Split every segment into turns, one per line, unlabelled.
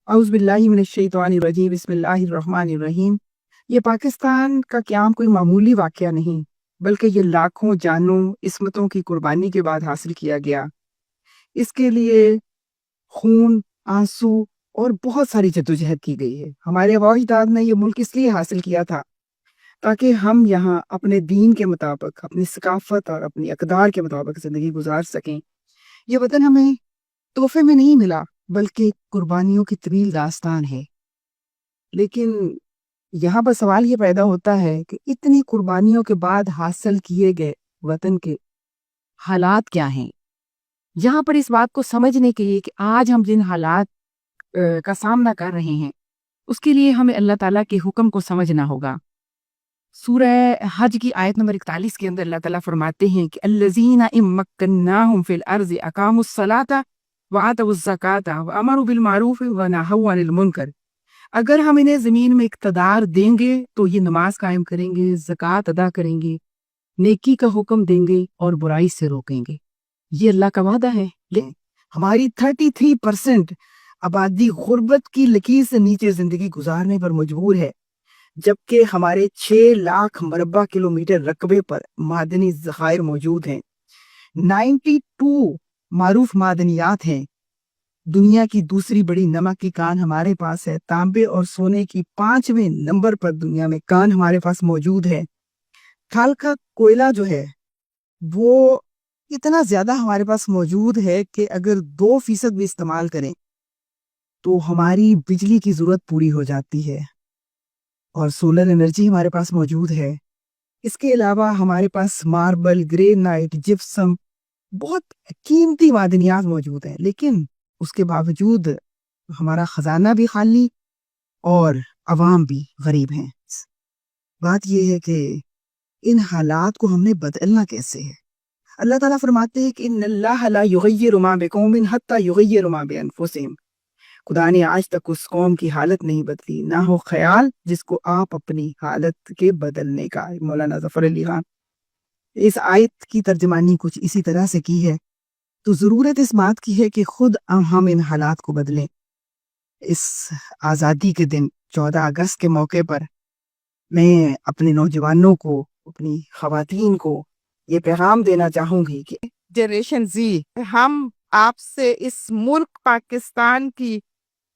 औज़ु बिल्लाहि मिनश्शैतानिर्रजीम बिस्मिल्लाहिर्रहमानिर्रहीम। ये पाकिस्तान का क़याम कोई मामूली वाक़या नहीं, बल्कि ये लाखों जानों, इस्मतों की कुर्बानी के बाद हासिल किया गया। इसके लिए खून, आँसू और बहुत सारी जद्दोजहद की गई है। हमारे आबा-ओ-अजदाद ने ये मुल्क इसलिए हासिल किया था, ताकि हम यहाँ अपने दीन के मुताबिक, अपनी सकाफ़त और अपनी अक़दार के मुताबिक ज़िंदगी गुज़ार सकें। ये वतन हमें तोहफ़े में नहीं मिला, बल्कि कुर्बानियों की तवील दास्तान है। लेकिन यहाँ पर सवाल ये पैदा होता है कि इतनी कुर्बानियों के बाद हासिल किए गए वतन के हालात क्या हैं? यहाँ पर इस बात को समझने के लिए कि आज हम जिन हालात का सामना कर रहे हैं, उसके लिए हमें अल्लाह ताला के हुक्म को समझना होगा। सूरह हज की आयत नंबर 41 के अंदर अल्लाह ताला फरमाते हैं कि अल्लज़ीना इम्मक्कन्नाहुम फिल अर्ज़ि अक़ामुस्सलाता व आतवुज़्ज़काता व अमरू बिल मारूफ़ व नहौ अनिल मुनकर। अगर हम इन्हें ज़मीन में इक़्तिदार देंगे तो ये नमाज कायम करेंगे, ज़कात अदा करेंगे, नेकी का हुक्म देंगे और बुराई से रोकेंगे। ये अल्लाह का वादा है। हमारी 33% आबादी गुर्बत की लकीर से नीचे ज़िंदगी गुजारने पर मजबूर है, जबकि हमारे 6 लाख मरबा किलोमीटर रकबे पर मादनी ज़खायर मौजूद हैं। 92 मारूफ मादनियात हैं। दुनिया की दूसरी बड़ी नमक की कान हमारे पास है। तांबे और सोने की 5वें नंबर पर दुनिया में कान हमारे पास मौजूद है। खाल का कोयला जो है वो इतना ज़्यादा हमारे पास मौजूद है कि अगर 2% भी इस्तेमाल करें तो हमारी बिजली की ज़रूरत पूरी हो जाती है। और सोलर एनर्जी हमारे पास मौजूद है। इसके अलावा हमारे पास मार्बल, ग्रेनाइट, जिप्सम, बहुत कीमती मादनियात मौजूद हैं, लेकिन उसके बावजूद हमारा ख़जाना भी खाली और अवाम भी गरीब हैं। बात यह है कि इन हालात को हमने बदलना कैसे है? अल्लाह ताला फरमाते हैं कि इन्नल्लाह ला युग़य्यिरु मा बिक़ौमिन हत्ता युग़य्यिरु मा बिअन्फुसिहिम। खुदा ने आज तक उस कौम की हालत नहीं बदली, ना हो ख्याल जिसको आप अपनी हालत के बदलने का। मौलाना ज़फ़र अली खान। इस आयत की तर्जमानी कुछ इसी तरह से की है। तो ज़रूरत इस बात की है कि खुद हम इन हालात को बदलें। इस आज़ादी के दिन 14 अगस्त के मौके पर मैं अपने नौजवानों को, अपनी ख़वातीन को ये पैगाम देना चाहूँगी कि
जनरेशन जी, हम आपसे इस मुल्क पाकिस्तान की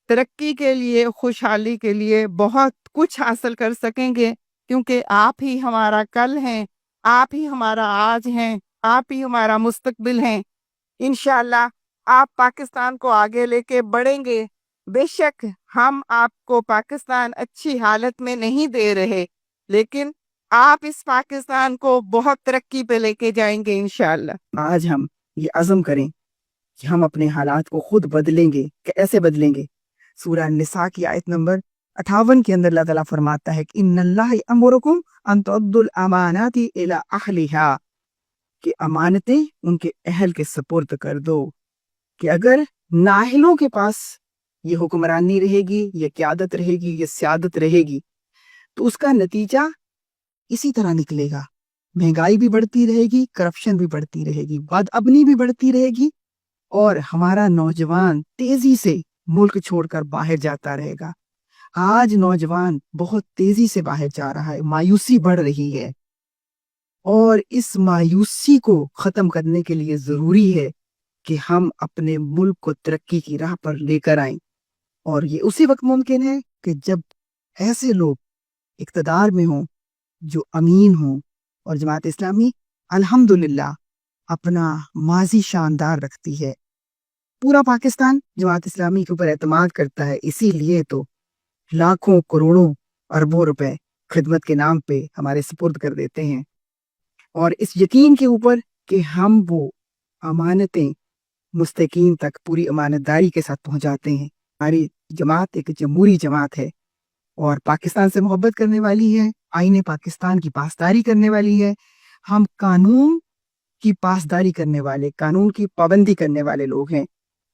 तरक्की के लिए, खुशहाली के लिए बहुत कुछ हासिल कर सकेंगे, क्योंकि आप ही हमारा कल हैं, आप ही हमारा आज हैं, आप ही हमारा मुस्तकबिल हैं। इंशाअल्लाह आप पाकिस्तान को आगे लेके बढ़ेंगे। बेशक हम आपको पाकिस्तान अच्छी हालत में नहीं दे रहे, लेकिन आप इस पाकिस्तान को बहुत तरक्की पे लेके जाएंगे इंशाअल्लाह।
आज हम ये अज़म करें कि हम अपने हालात को खुद बदलेंगे। कैसे बदलेंगे? सूरह निसा की आयत नंबर 58 के अंदर अल्लाह ताला फरमाता है कि इन्नल्लाह यअमुरुकुम अन तुअद्दुल अमानाति इला अहलिहा, कि अमानतें उनके अहल के सुपुर्द कर दो। कि अगर नाहिलों के पास ये हुक्मरानी रहेगी, ये क़यादत रहेगी, ये सियादत रहेगी, तो उसका नतीजा इसी तरह निकलेगा। महंगाई भी बढ़ती रहेगी, करप्शन भी बढ़ती रहेगी, बदअमनी भी बढ़ती रहेगी और हमारा नौजवान तेजी से मुल्क छोड़कर बाहर जाता रहेगा। आज नौजवान बहुत तेजी से बाहर जा रहा है, मायूसी बढ़ रही है और इस मायूसी को ख़त्म करने के लिए ज़रूरी है कि हम अपने मुल्क को तरक्की की राह पर लेकर आएं। और ये उसी वक्त मुमकिन है कि जब ऐसे लोग इक़्तिदार में हों जो अमीन हों। और जमात इस्लामी अल्हम्दुलिल्लाह अपना माजी शानदार रखती है। पूरा पाकिस्तान जमात इस्लामी के ऊपर एतमाद करता है, इसीलिए तो लाखों करोड़ों अरबों रुपए खिदमत के नाम पे हमारे सुपुर्द कर देते हैं। और इस यकीन के ऊपर कि हम वो अमानतें मुस्तकीन तक पूरी अमानतदारी के साथ पहुंचाते हैं। हमारी जमात एक जमहूरी जमात है और पाकिस्तान से मोहब्बत करने वाली है, आईने पाकिस्तान की पासदारी करने वाली है। हम कानून की पासदारी करने वाले, कानून की पाबंदी करने वाले लोग हैं।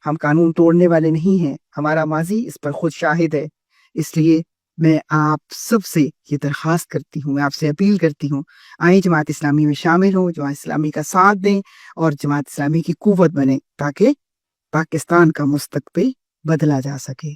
हम कानून तोड़ने वाले नहीं हैं। हमारा माजी इस पर खुद शाहिद है। इसलिए मैं आप सबसे ये दरख्वास्त करती हूँ, मैं आपसे अपील करती हूँ, आए जमात इस्लामी में शामिल हों, जमात इस्लामी का साथ दें और जमात इस्लामी की कुव्वत बने, ताकि पाकिस्तान का मुस्तकबिल बदला जा सके।